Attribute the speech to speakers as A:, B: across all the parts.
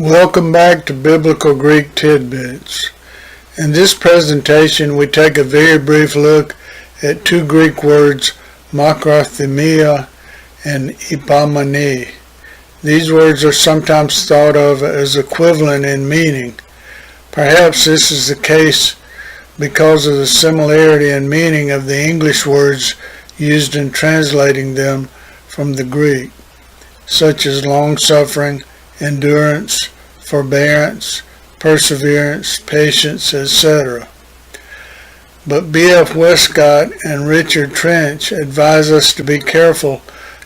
A: Welcome back to Biblical Greek Tidbits. In this presentation we take a very brief look at two Greek words, makrothymia and hypomονη. These words are sometimes thought of as equivalent in meaning. Perhaps this is the case because of the similarity in meaning of the English words used in translating them from the Greek, such as long-suffering, endurance, forbearance, perseverance, patience, etc. But B.F. Westcott and Richard Trench advise us to be careful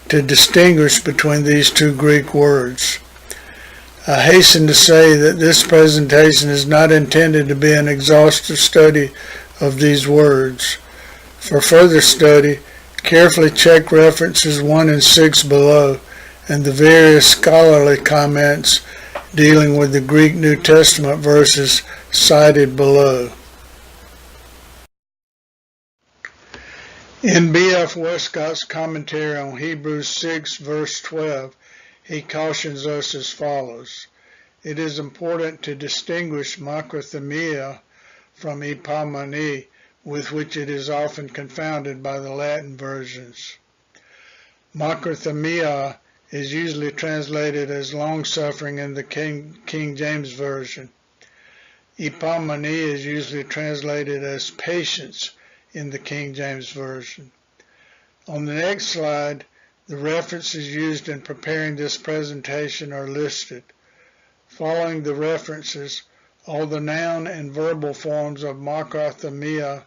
A: to distinguish between these two Greek words. I hasten to say that this presentation is not intended to be an exhaustive study of these words. For further study, carefully check references 1 and 6 below and the various scholarly comments dealing with the Greek New Testament verses cited below. In B.F. Westcott's commentary on Hebrews 6 verse 12, he cautions us as follows: it is important to distinguish makrothymia from hypomονη, with which it is often confounded by the Latin versions. Makrothymia is usually translated as long-suffering in the King James Version. Hypomονη is usually translated as patience in the King James Version. On the next slide, the references used in preparing this presentation are listed. Following the references, all the noun and verbal forms of makrothymia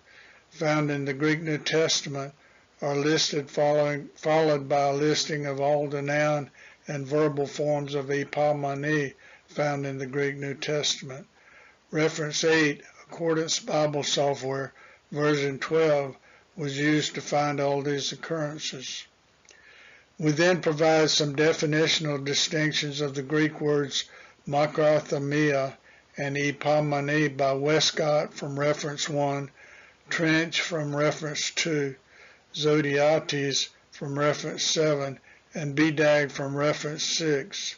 A: found in the Greek New Testament are listed, followed by a listing of all the noun and verbal forms of hypomονη found in the Greek New Testament. Reference 8, Accordance Bible Software, version 12, was used to find all these occurrences. We then provide some definitional distinctions of the Greek words makrothymia and hypomονη by Westcott from reference 1, Trench from reference 2, Zodiates from reference 7, and BDAG from reference 6.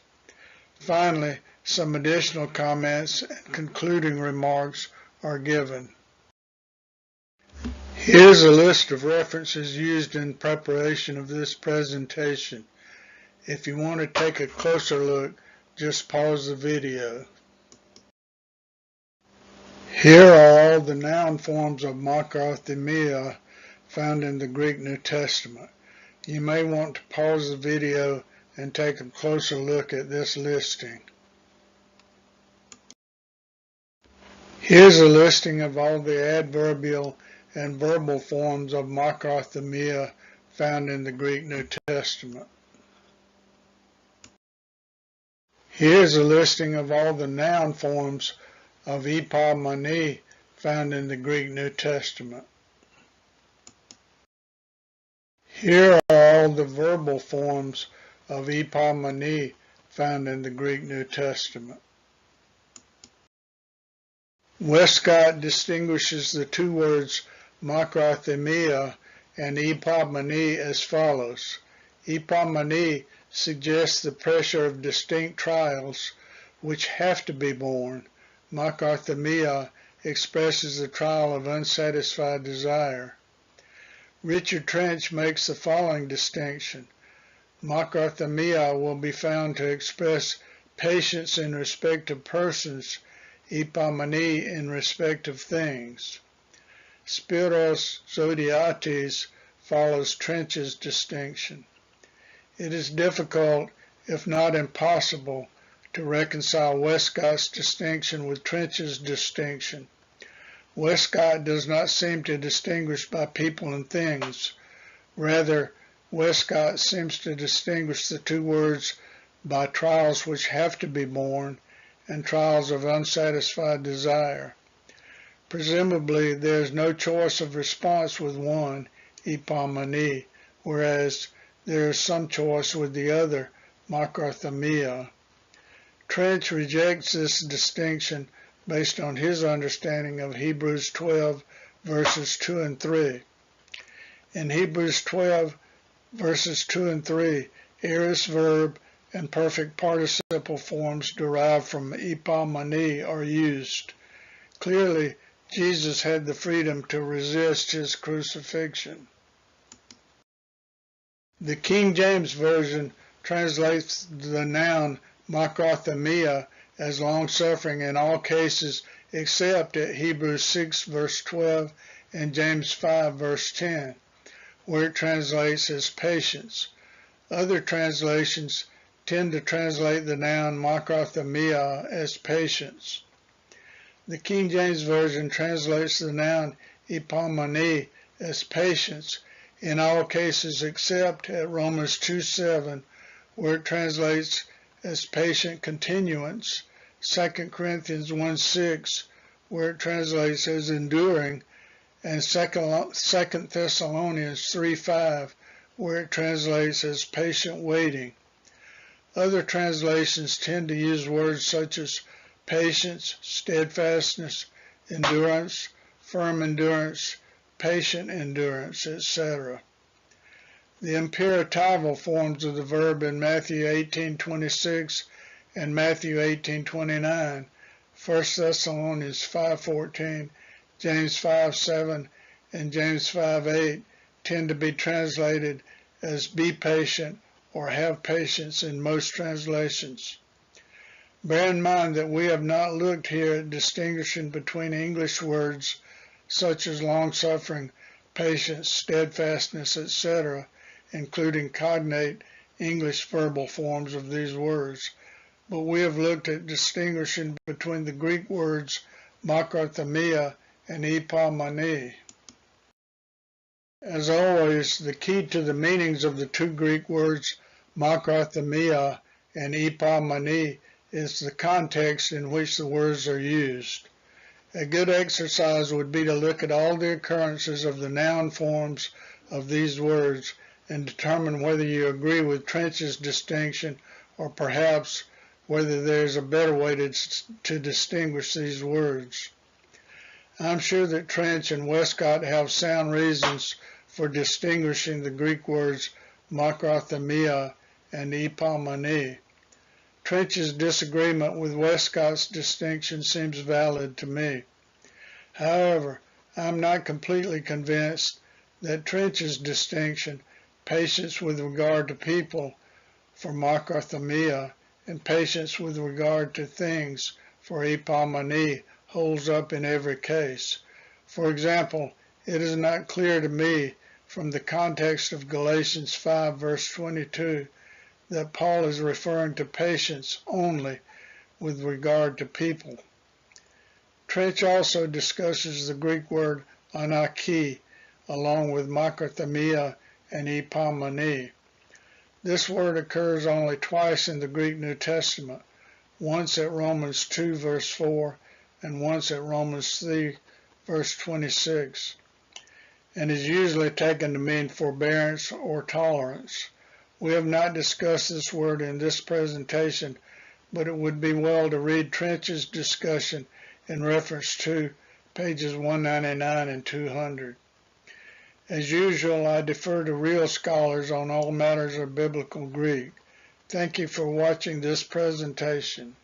A: Finally, some additional comments and concluding remarks are given. Here's a list of references used in preparation of this presentation. If you want to take a closer look, just pause the video. Here are all the noun forms of makrothymia found in the Greek New Testament. You may want to pause the video and take a closer look at this listing. Here's a listing of all the adverbial and verbal forms of makrothymia found in the Greek New Testament. Here's a listing of all the noun forms of hypomονη found in the Greek New Testament. Here are all the verbal forms of hypomονη found in the Greek New Testament. Westcott distinguishes the two words makrothymia and hypomονη as follows. Hypomονη suggests the pressure of distinct trials which have to be borne. Makrothymia expresses the trial of unsatisfied desire. Richard Trench makes the following distinction. Makrothymia will be found to express patience in respect of persons, hypomονη in respect of things. Spiros Zodiates follows Trench's distinction. It is difficult, if not impossible, to reconcile Westcott's distinction with Trench's distinction. Westcott does not seem to distinguish by people and things. Rather, Westcott seems to distinguish the two words by trials which have to be borne and trials of unsatisfied desire. Presumably, there is no choice of response with one, hypomονη, whereas there is some choice with the other, makrothymia. Trench rejects this distinction based on his understanding of Hebrews 12 verses 2 and 3. In Hebrews 12 verses 2 and 3, aorist verb and perfect participle forms derived from hypomονή are used. Clearly, Jesus had the freedom to resist his crucifixion. The King James Version translates the noun makrothymia as long-suffering in all cases except at Hebrews 6 verse 12 and James 5 verse 10, where it translates as patience. Other translations tend to translate the noun makrothymia as patience. The King James Version translates the noun hypomονή as patience in all cases except at Romans 2:7, where it translates as patient continuance, 2 Corinthians 1:6, where it translates as enduring, and 2 Thessalonians 3:5, where it translates as patient waiting. Other translations tend to use words such as patience, steadfastness, endurance, firm endurance, patient endurance, etc. The imperatival forms of the verb in Matthew 18:26 and Matthew 18:29, 1 Thessalonians 5:14, James 5:7, and James 5:8 tend to be translated as be patient or have patience in most translations. Bear in mind that we have not looked here at distinguishing between English words such as long-suffering, patience, steadfastness, etc., including cognate English verbal forms of these words, but we have looked at distinguishing between the Greek words makrothymia and hypomονή. As always, the key to the meanings of the two Greek words makrothymia and hypomονή is the context in which the words are used. A good exercise would be to look at all the occurrences of the noun forms of these words and determine whether you agree with Trench's distinction or perhaps whether there is a better way to distinguish these words. I'm sure that Trench and Westcott have sound reasons for distinguishing the Greek words makrothymia and hypomονή. Trench's disagreement with Westcott's distinction seems valid to me. However, I'm not completely convinced that Trench's distinction, patience with regard to people for makrothymia and patience with regard to things for hypomονή, holds up in every case. For example, it is not clear to me from the context of Galatians 5 verse 22 that Paul is referring to patience only with regard to people. Trench also discusses the Greek word anarchi along with makrothymia and hypomονή. This word occurs only twice in the Greek New Testament, once at Romans 2 verse 4 and once at Romans 3 verse 26, and is usually taken to mean forbearance or tolerance. We have not discussed this word in this presentation, but it would be well to read Trench's discussion in reference to pages 199 and 200. As usual, I defer to real scholars on all matters of biblical Greek. Thank you for watching this presentation.